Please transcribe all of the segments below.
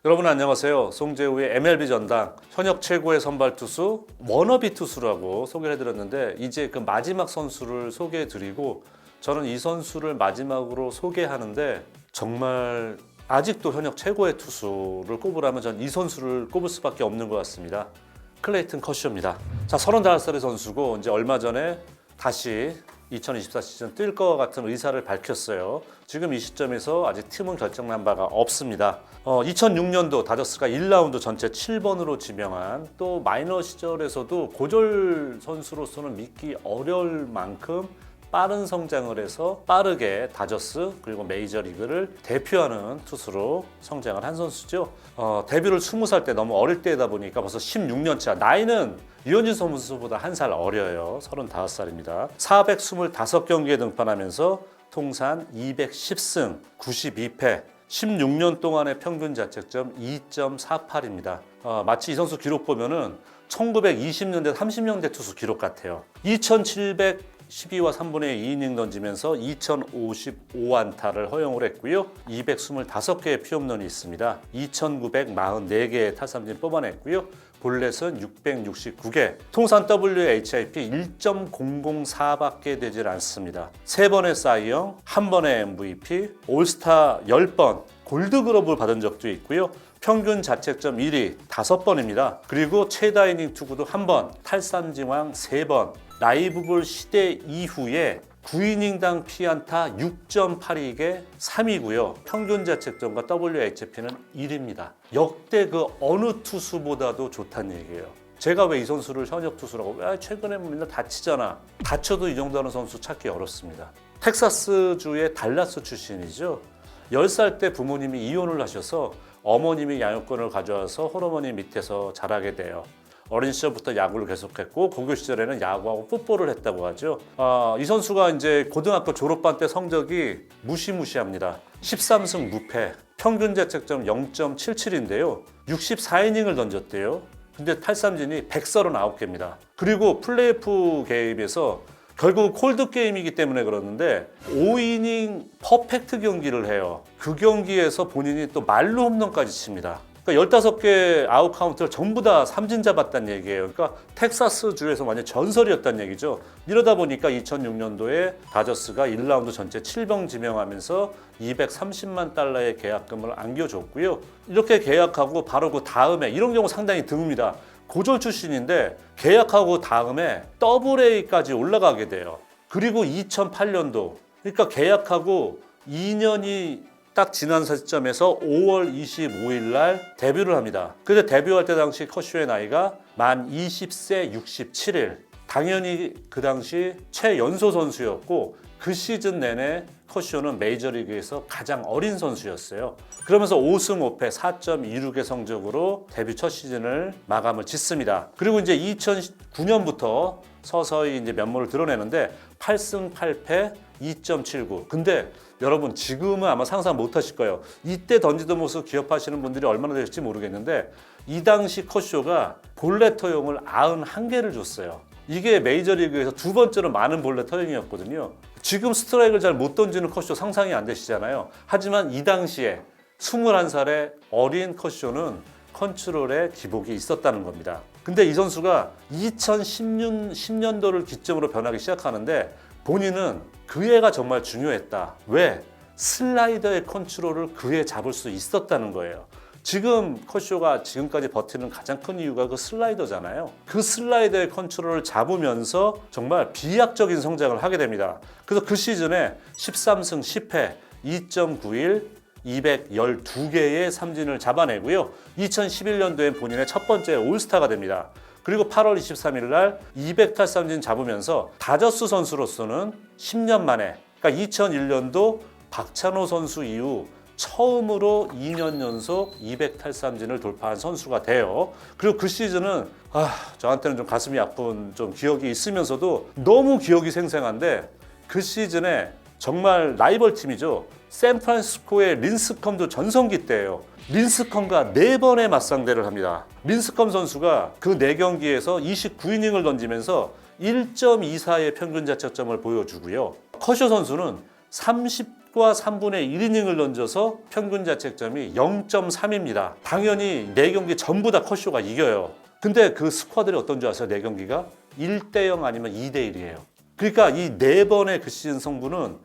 여러분 안녕하세요. 송재우의 MLB 전당 현역 최고의 선발 투수 워너비 투수라고 소개를 해드렸는데 이제 그 마지막 선수를 소개해드리고 저는 이 선수를 마지막으로 소개하는데 정말 아직도 현역 최고의 투수를 꼽으라면 전 이 선수를 꼽을 수밖에 없는 것 같습니다. 클레이튼 커쇼입니다. 자, 35살의 선수고 이제 얼마 전에 다시 2024 시즌 뛸 것 같은 의사를 밝혔어요. 지금 이 시점에서 아직 팀은 결정난 바가 없습니다. 2006년도 다저스가 1라운드 전체 7번으로 지명한 또 마이너 시절에서도 고졸 선수로서는 믿기 어려울 만큼 빠른 성장을 해서 빠르게 다저스 그리고 메이저리그를 대표하는 투수로 성장을 한 선수죠. 데뷔를 20살 때 너무 어릴 때다 보니까 벌써 16년 차. 나이는 유현진 선수보다 한 살 어려요. 35살입니다. 425경기에 등판하면서 통산 210승 92패 16년 동안의 평균 자책점 2.48입니다. 마치 이 선수 기록 보면은 1920년대 30년대 투수 기록 같아요. 2712와 3분의 2이닝 던지면서 2055안타를 허용을 했고요. 225개의 피홈런이 있습니다. 2944개의 탈삼진 뽑아냈고요. 볼넷은 669개, 통산 WHIP 1.004밖에 되질 않습니다. 3번의 사이영, 1번의 MVP, 올스타 10번, 골드그러브를 받은 적도 있고요. 평균 자책점 1위 5번입니다. 그리고 최다 이닝 투구도 1번, 탈삼진왕 3번, 라이브볼 시대 이후에 9이닝당 피안타 6.82개 3위고요. 평균 자책점과 WHP는 1위입니다. 역대 그 어느 투수보다도 좋다는 얘기예요. 제가 왜 이 선수를 현역 투수라고 최근에 맨날 다치잖아. 다쳐도 이 정도 하는 선수 찾기 어렵습니다. 텍사스주의 달라스 출신이죠. 10살 때 부모님이 이혼을 하셔서 어머님이 양육권을 가져와서 홀어머니 밑에서 자라게 돼요. 어린 시절부터 야구를 계속했고 고교 시절에는 야구하고 풋볼을 했다고 하죠. 이 선수가 이제 고등학교 졸업반 때 성적이 무시무시합니다. 13승 무패, 평균 자책점 0.77인데요. 64이닝을 던졌대요. 근데 탈삼진이 139개입니다. 그리고 플레이오프 게임에서 결국 콜드 게임이기 때문에 그러는데 5이닝 퍼펙트 경기를 해요. 그 경기에서 본인이 또 말로 홈런까지 칩니다. 그러니까 15개 아웃 카운트를 전부 다 삼진 잡았다는 얘기예요. 그러니까 텍사스 주에서 완전 전설이었다는 얘기죠. 이러다 보니까 2006년도에 다저스가 1라운드 전체 7번 지명하면서 230만 달러의 계약금을 안겨줬고요. 이렇게 계약하고 바로 그 다음에 이런 경우 상당히 드뭅니다. 고졸 출신인데 계약하고 다음에 더블A까지 올라가게 돼요. 그리고 2008년도 그러니까 계약하고 2년이 딱 지난 시점에서 5월 25일 날 데뷔를 합니다. 근데 데뷔할 때 당시 커쇼의 나이가 만 20세 67일. 당연히 그 당시 최연소 선수였고 그 시즌 내내 커쇼는 메이저리그에서 가장 어린 선수였어요. 그러면서 5승 5패 4.26의 성적으로 데뷔 첫 시즌을 마감을 짓습니다. 그리고 이제 2009년부터 서서히 이제 면모를 드러내는데 8승 8패 2.79. 근데 여러분 지금은 아마 상상 못 하실 거예요. 이때 던지던 모습 기억하시는 분들이 얼마나 되실지 모르겠는데 이 당시 커쇼가 볼넷 허용을 91개를 줬어요. 이게 메이저리그에서 두 번째로 많은 볼넷 허용이었거든요. 지금 스트라이크를 잘 못 던지는 커쇼 상상이 안 되시잖아요. 하지만 이 당시에 21살의 어린 커쇼는 컨트롤에 기복이 있었다는 겁니다. 근데 이 선수가 2010년도를 기점으로 변하기 시작하는데 본인은 그 애가 정말 중요했다. 왜? 슬라이더의 컨트롤을 그 애 잡을 수 있었다는 거예요. 지금 커쇼가 지금까지 버티는 가장 큰 이유가 그 슬라이더잖아요. 그 슬라이더의 컨트롤을 잡으면서 정말 비약적인 성장을 하게 됩니다. 그래서 그 시즌에 13승 10패 2.91 212개의 삼진을 잡아내고요. 2011년도엔 본인의 첫 번째 올스타가 됩니다. 그리고 8월 23일 날 200탈삼진 잡으면서 다저스 선수로서는 10년 만에 그러니까 2001년도 박찬호 선수 이후 처음으로 2년 연속 200탈삼진을 돌파한 선수가 돼요. 그리고 그 시즌은 저한테는 좀 가슴이 아픈 좀 기억이 있으면서도 너무 기억이 생생한데 그 시즌에 정말 라이벌 팀이죠. 샌프란시스코의 린스컴도 전성기 때예요. 린스컴과 4번의 맞상대를 합니다. 린스컴 선수가 그 4경기에서 29이닝을 던지면서 1.24의 평균 자책점을 보여주고요. 커쇼 선수는 10과 3분의 1이닝을 던져서 평균 자책점이 0.3입니다. 당연히 4경기 전부 다 컷쇼가 이겨요. 근데 그 스쿼드들이 어떤 줄 아세요? 4경기가 1대0 아니면 2대1이에요. 그러니까 이 4번의 그 시즌 성부는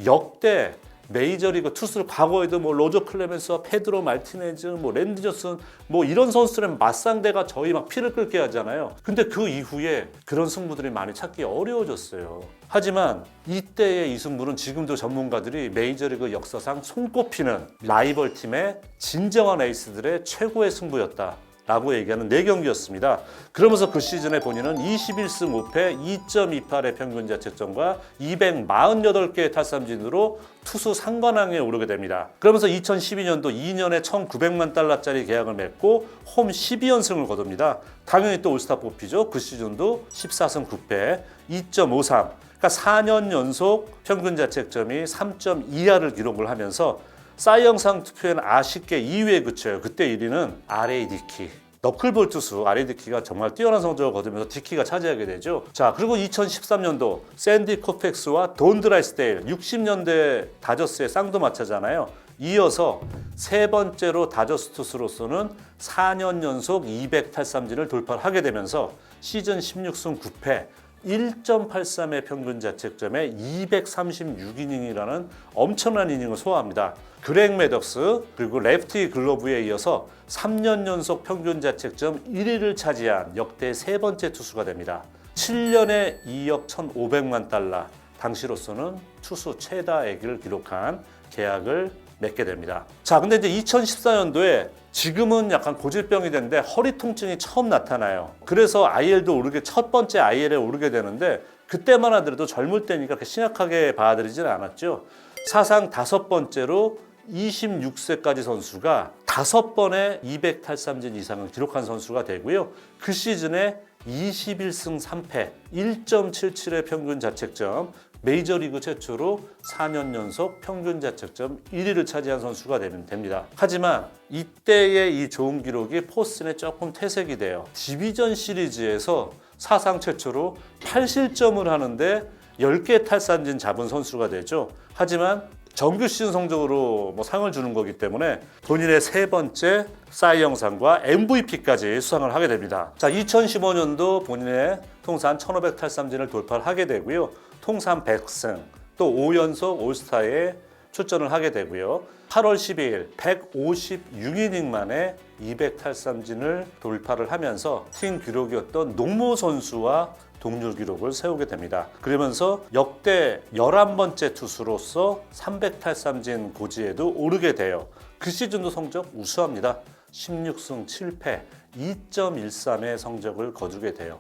역대 메이저리그 투수들, 과거에도 뭐 로저 클레멘스와 페드로 마르티네즈, 뭐 랜디 존슨, 뭐 이런 선수들의 맞상대가 저희 막 피를 끓게 하잖아요. 근데 그 이후에 그런 승부들이 많이 찾기 어려워졌어요. 하지만 이때의 이 승부는 지금도 전문가들이 메이저리그 역사상 손꼽히는 라이벌 팀의 진정한 에이스들의 최고의 승부였다 라고 얘기하는 4경기였습니다. 그러면서 그 시즌에 본인은 21승 5패 2.28의 평균 자책점과 248개의 탈삼진으로 투수 상관왕에 오르게 됩니다. 그러면서 2012년도 2년에 1,900만 달러짜리 계약을 맺고 홈 12연승을 거둡니다. 당연히 또 올스타 뽑히죠. 그 시즌도 14승 9패 2.53, 그러니까 4년 연속 평균 자책점이 3.2하를 기록을 하면서 사이영상 투표에는 아쉽게 2위에 그쳐요. 그때 1위는 R.A. 디키. 너클볼 투수 R.A. 디키가 정말 뛰어난 성적을 거두면서 디키가 차지하게 되죠. 자, 그리고 2013년도 샌디 코펙스와 돈 드라이스데일, 60년대 다저스의 쌍두마차잖아요. 이어서 세 번째로 다저스 투수로서는 4년 연속 200 탈삼진을 돌파하게 되면서 시즌 16승 9패 1.83의 평균 자책점에 236이닝이라는 엄청난 이닝을 소화합니다. 그렉 매덕스 그리고 레프티 글러브에 이어서 3년 연속 평균 자책점 1위를 차지한 역대 세 번째 투수가 됩니다. 7년에 2억 1,500만 달러, 당시로서는 투수 최다액을 기록한 계약을 맺게 됩니다. 자, 근데 이제 2014년도에 지금은 약간 고질병이 됐는데 허리 통증이 처음 나타나요. 그래서 IL도 오르게, 첫 번째 IL에 오르게 되는데 그때만 하더라도 젊을 때니까 그렇게 심각하게 받아들이지는 않았죠. 사상 5번째로 26세까지 선수가 5번의 200 탈삼진 이상을 기록한 선수가 되고요. 그 시즌에 21승 3패 1.77의 평균 자책점, 메이저리그 최초로 4년 연속 평균 자책점 1위를 차지한 선수가 됩니다. 하지만 이때의 이 좋은 기록이 포스턴에 조금 퇴색이 돼요. 디비전 시리즈에서 사상 최초로 8실점을 하는데 10개 탈삼진 잡은 선수가 되죠. 하지만 정규 시즌 성적으로 상을 주는 거기 때문에 본인의 세 번째 사이영상과 MVP까지 수상을 하게 됩니다. 자, 2015년도 본인의 통산 1,500 탈삼진을 돌파를 하게 되고요. 통산 100승, 또 5연속 올스타에 출전을 하게 되고요. 8월 12일 156이닝 만에 200 탈삼진을 돌파를 하면서 팀 기록이었던 농모 선수와 동률 기록을 세우게 됩니다. 그러면서 역대 11번째 투수로서 300 탈삼진 고지에도 오르게 돼요. 그 시즌도 성적 우수합니다. 16승 7패 2.13의 성적을 거두게 돼요.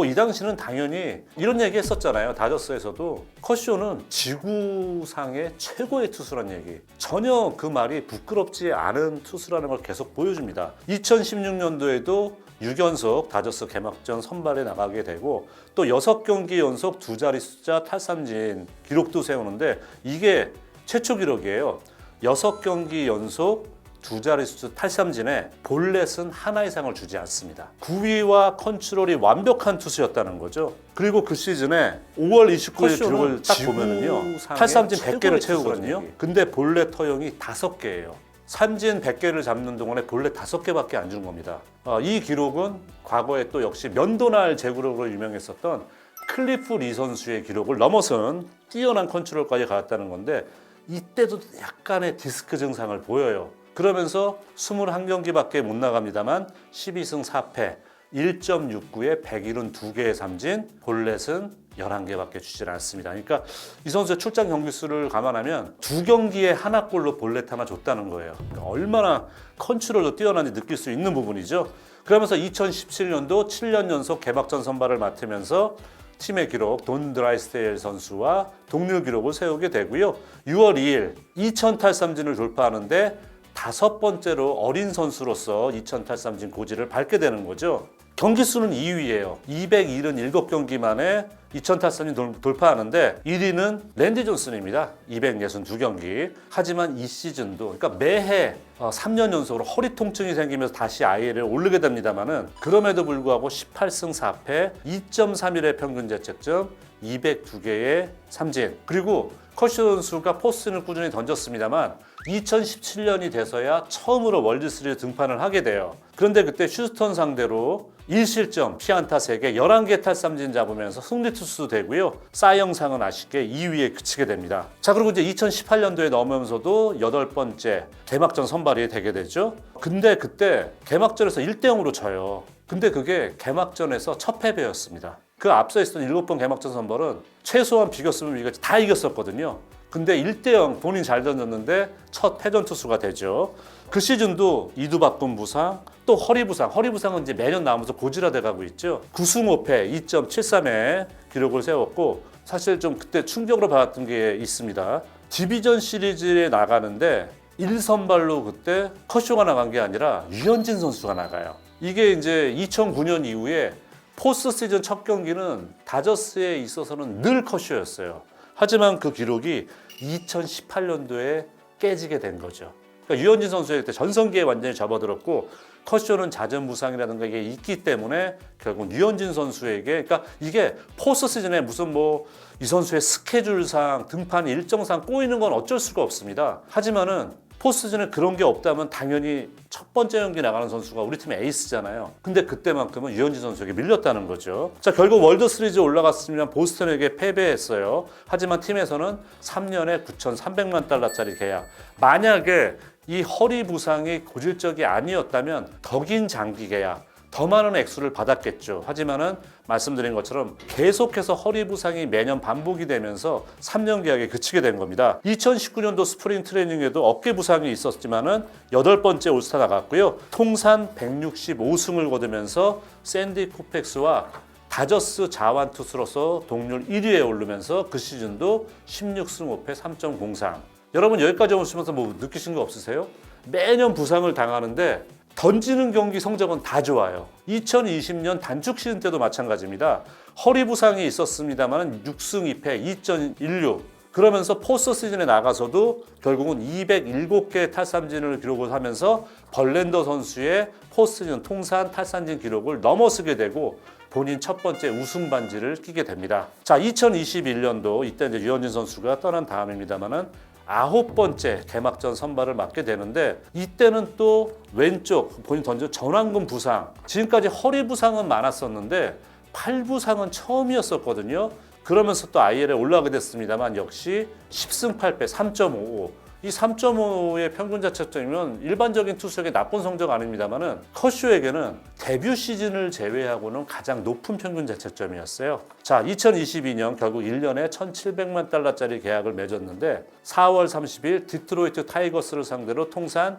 이 당시는 당연히 이런 얘기 했었잖아요. 다저스에서도 컷쇼는 지구상의 최고의 투수란 얘기. 전혀 그 말이 부끄럽지 않은 투수라는 걸 계속 보여줍니다. 2016년도에도 6연속 다저스 개막전 선발에 나가게 되고 또 6경기 연속 두 자리 숫자 탈삼진 기록도 세우는데 이게 최초 기록이에요. 6경기 연속 두 자릿수 탈삼진에 볼넷은 하나 이상을 주지 않습니다. 구위와 컨트롤이 완벽한 투수였다는 거죠. 그리고 그 시즌에 5월 29일 기록을 딱 보면은요, 탈삼진 100개를 채우거든요. 근데 볼넷 허용이 5개예요. 삼진 100개를 잡는 동안에 볼넷 5개밖에 안 준 겁니다. 이 기록은 과거에 또 역시 면도날 제구력으로 유명했었던 클리프 리 선수의 기록을 넘어선 뛰어난 컨트롤까지 가졌다는 건데 이때도 약간의 디스크 증상을 보여요. 그러면서 21경기밖에 못 나갑니다만 12승 4패 1.69에 172개의 삼진, 볼넷은 11개밖에 주질 않습니다. 그러니까 이 선수의 출장 경기 수를 감안하면 2경기에 하나골로 볼넷 하나 줬다는 거예요. 그러니까 얼마나 컨트롤도 뛰어난지 느낄 수 있는 부분이죠. 그러면서 2017년도 7년 연속 개막전 선발을 맡으면서 팀의 기록 돈 드라이스데일 선수와 동률 기록을 세우게 되고요. 6월 2일 2000 탈삼진을 돌파하는데 5번째로 어린 선수로서 2000 탈삼진 고지를 밟게 되는 거죠. 경기 수는 2위예요. 277경기 만에 2000 탈삼진 돌파하는데 1위는 랜디 존슨입니다. 262경기. 하지만 이 시즌도 그러니까 매해 3년 연속으로 허리 통증이 생기면서 다시 IL에 오르게 됩니다만은 그럼에도 불구하고 18승 4패 2.31의 평균 자책점 202개의 삼진. 그리고 커쇼 선수가 포스트는 꾸준히 던졌습니다만 2017년이 돼서야 처음으로 월드시리즈 등판을 하게 돼요. 그런데 그때 휴스턴 상대로 1실점, 피안타 3개, 11개 탈삼진 잡으면서 승리 투수 되고요. 사이영상은 아쉽게 2위에 그치게 됩니다. 자, 그리고 이제 2018년도에 넘으면서도 8번째 개막전 선발이 되게 되죠. 근데 그때 개막전에서 1대0으로 져요. 근데 그게 개막전에서 첫 패배였습니다. 그 앞서 있었던 7번 개막전 선발은 최소한 비겼으면 이거 다 이겼었거든요. 근데 1대0 본인 잘 던졌는데 첫 패전 투수가 되죠. 그 시즌도 이두박근 부상, 또 허리 부상. 허리 부상은 이제 매년 나오면서 고질화돼 가고 있죠. 9승 5패 2.73의 기록을 세웠고 사실 좀 그때 충격으로 받았던 게 있습니다. 디비전 시리즈에 나가는데 1선발로 그때 커쇼가 나간 게 아니라 류현진 선수가 나가요. 이게 이제 2009년 이후에 포스트 시즌 첫 경기는 다저스에 있어서는 늘 커쇼였어요. 하지만 그 기록이 2018년도에 깨지게 된 거죠. 그러니까 유현진 선수의 그때 전성기에 완전히 접어들었고 커쇼는 잦은 부상이라든가 이게 있기 때문에 결국 유현진 선수에게 그러니까 이게 포스트 시즌에 무슨 뭐 이 선수의 스케줄상 등판 일정상 꼬이는 건 어쩔 수가 없습니다. 하지만은 포스트 시즌에 그런 게 없다면 당연히 첫 번째 경기 나가는 선수가 우리 팀의 에이스잖아요. 근데 그때만큼은 유현진 선수에게 밀렸다는 거죠. 자, 결국 월드 시리즈 올라갔으면 보스턴에게 패배했어요. 하지만 팀에서는 3년에 9,300만 달러짜리 계약. 만약에 이 허리 부상이 고질적이 아니었다면 더 긴 장기 계약, 더 많은 액수를 받았겠죠. 하지만은 말씀드린 것처럼 계속해서 허리 부상이 매년 반복이 되면서 3년 계약에 그치게 된 겁니다. 2019년도 스프링 트레이닝에도 어깨 부상이 있었지만은 8번째 올스타 나갔고요. 통산 165승을 거두면서 샌디 코펙스와 다저스 자완 투수로서 동률 1위에 오르면서 그 시즌도 16승 5패 3.03. 여러분 여기까지 오시면서 뭐 느끼신 거 없으세요? 매년 부상을 당하는데 던지는 경기 성적은 다 좋아요. 2020년 단축 시즌 때도 마찬가지입니다. 허리 부상이 있었습니다만 6승 2패 2.16. 그러면서 포스트 시즌에 나가서도 결국은 207개 탈삼진을 기록을 하면서 벌랜더 선수의 포스트 시즌 통산 탈삼진 기록을 넘어서게 되고 본인 첫 번째 우승 반지를 끼게 됩니다. 자, 2021년도 이때 이제 유현진 선수가 떠난 다음입니다만은 9번째 개막전 선발을 맡게 되는데 이때는 또 왼쪽 본인 던져 전완근 부상. 지금까지 허리 부상은 많았었는데 팔 부상은 처음이었었거든요. 그러면서 또 IL에 올라가게 됐습니다만 역시 10승 8패 3.55. 이 3.5의 평균 자책점이면 일반적인 투수에게 나쁜 성적 아닙니다만은 커쇼에게는 데뷔 시즌을 제외하고는 가장 높은 평균 자책점이었어요. 자, 2022년 결국 1년에 1,700만 달러짜리 계약을 맺었는데 4월 30일 디트로이트 타이거스를 상대로 통산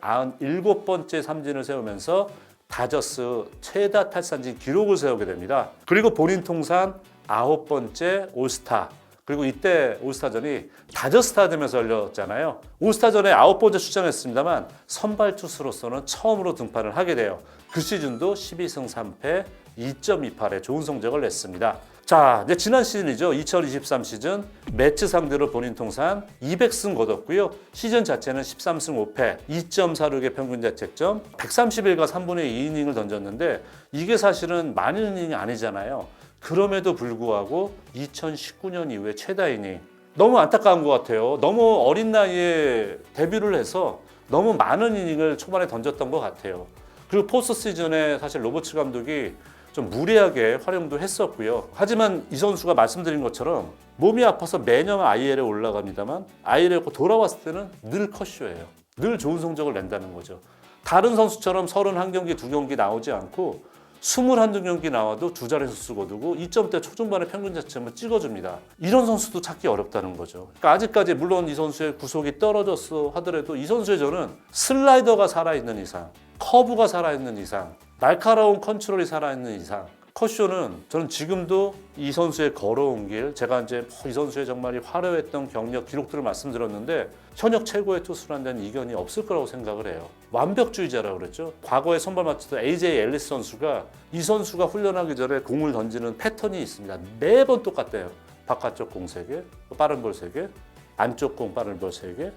2,697번째 삼진을 세우면서 다저스 최다 탈삼진 기록을 세우게 됩니다. 그리고 본인 통산 9번째 올스타. 그리고 이때 올스타전이 다저스 스타디움에서 열렸잖아요. 올스타전에 9번째 출장했습니다만 선발 투수로서는 처음으로 등판을 하게 돼요. 그 시즌도 12승 3패 2.28의 좋은 성적을 냈습니다. 자, 이제 지난 시즌이죠. 2023 시즌 매치 상대로 본인 통산 200승 거뒀고요. 시즌 자체는 13승 5패 2.46의 평균 자책점 131과 3분의 2이닝을 던졌는데 이게 사실은 많은 이닝이 아니잖아요. 그럼에도 불구하고 2019년 이후에 최다 이닝. 너무 안타까운 것 같아요. 너무 어린 나이에 데뷔를 해서 너무 많은 이닝을 초반에 던졌던 것 같아요. 그리고 포스트 시즌에 사실 로버츠 감독이 좀 무리하게 활용도 했었고요. 하지만 이 선수가 말씀드린 것처럼 몸이 아파서 매년 IL에 올라갑니다만 IL에 돌아왔을 때는 늘 컷쇼예요. 늘 좋은 성적을 낸다는 거죠. 다른 선수처럼 31경기, 2경기 나오지 않고 21경기 나와도 두 자릿수 거두고 2점대 초중반의 평균 자책점을 찍어줍니다. 이런 선수도 찾기 어렵다는 거죠. 그러니까 아직까지 물론 이 선수의 구속이 떨어졌어 하더라도 이 선수의 저는 슬라이더가 살아있는 이상, 커브가 살아있는 이상, 날카로운 컨트롤이 살아있는 이상 컷쇼는 저는 지금도 이 선수의 걸어온 길, 제가 이제 이 선수의 정말 화려했던 경력 기록들을 말씀드렸는데 현역 최고의 투수라는 데는 이견이 없을 거라고 생각을 해요. 완벽주의자라고 그랬죠. 과거에 선발 맞췄던 AJ 앨리스 선수가 이 선수가 훈련하기 전에 공을 던지는 패턴이 있습니다. 매번 똑같대요. 바깥쪽 공 3개, 빠른 볼 3개, 안쪽 공 빠른 볼 3개,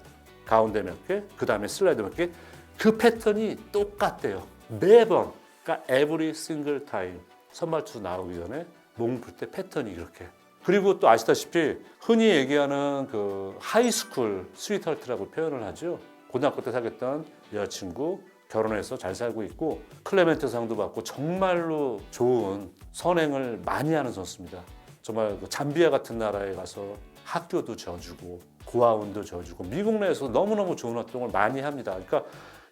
가운데 몇 개, 그 다음에 슬라이드 몇 개. 그 패턴이 똑같대요. 매번. 그러니까 every single time. 선발 투수 나오기 전에 몸 풀 때 패턴이 이렇게. 그리고 또 아시다시피 흔히 얘기하는 그 하이스쿨 스위트하트라고 표현을 하죠. 고등학교 때 사귀었던 여자친구 결혼해서 잘 살고 있고 클레멘트 상도 받고 정말로 좋은 선행을 많이 하는 선수입니다. 정말 그 잠비아 같은 나라에 가서 학교도 져주고 고아원도 져주고 미국 내에서 너무너무 좋은 활동을 많이 합니다. 그러니까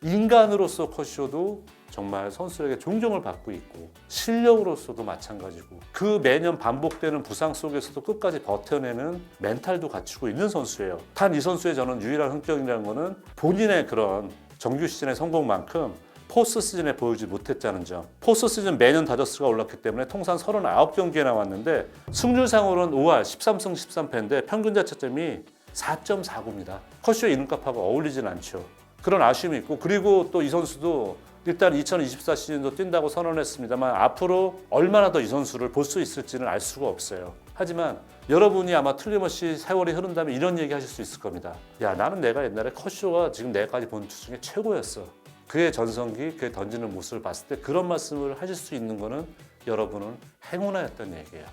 인간으로서 커쇼도 정말 선수에게 존경을 받고 있고 실력으로서도 마찬가지고 그 매년 반복되는 부상 속에서도 끝까지 버텨내는 멘탈도 갖추고 있는 선수예요. 단 이 선수의 저는 유일한 흥정이라는 거는 본인의 그런 정규 시즌의 성공만큼 포스트 시즌에 보여주지 못했다는 점. 포스트 시즌 매년 다저스가 올랐기 때문에 통산 39경기에 나왔는데 승률상으로는 5할 13승 13패인데 평균 자책점이 4.49입니다. 커쇼의 이름값하고 어울리진 않죠. 그런 아쉬움이 있고 그리고 또 이 선수도 일단 2024 시즌도 뛴다고 선언했습니다만 앞으로 얼마나 더 이 선수를 볼 수 있을지는 알 수가 없어요. 하지만 여러분이 아마 틀림없이 세월이 흐른다면 이런 얘기 하실 수 있을 겁니다. 야, 나는 내가 옛날에 커쇼가 지금 내까지 본 투수 중에 최고였어. 그의 전성기, 그의 던지는 모습을 봤을 때 그런 말씀을 하실 수 있는 거는 여러분은 행운아였던 얘기예요.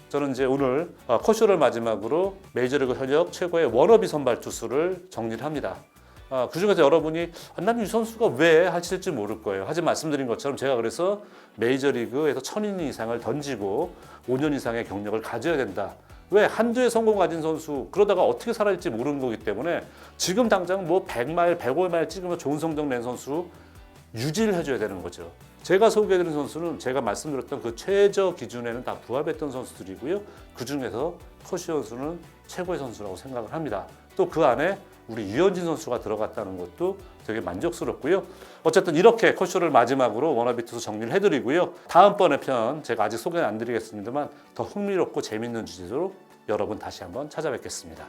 저는 이제 오늘 커쇼를 마지막으로 메이저리그 현역 최고의 워너비 선발 투수를 정리를 합니다. 그중에서 여러분이 나는 이 선수가 왜 하실지 모를 거예요. 하지만 말씀드린 것처럼 제가 그래서 메이저리그에서 1000이닝 이상을 던지고 5년 이상의 경력을 가져야 된다. 왜? 한두 해 성공 가진 선수 그러다가 어떻게 살아날지 모르는 거기 때문에 지금 당장 뭐 100마일, 105마일 찍으면 좋은 성적 낸 선수 유지를 해줘야 되는 거죠. 제가 소개해드린 선수는 제가 말씀드렸던 그 최저 기준에는 다 부합했던 선수들이고요. 그중에서 커쇼 선수는 최고의 선수라고 생각을 합니다. 또 그 안에 우리 유현진 선수가 들어갔다는 것도 되게 만족스럽고요. 어쨌든 이렇게 커쇼를 마지막으로 워너비 투수 정리를 해드리고요. 다음번에 편 제가 아직 소개는 안 드리겠습니다만 더 흥미롭고 재밌는 주제로 여러분 다시 한번 찾아뵙겠습니다.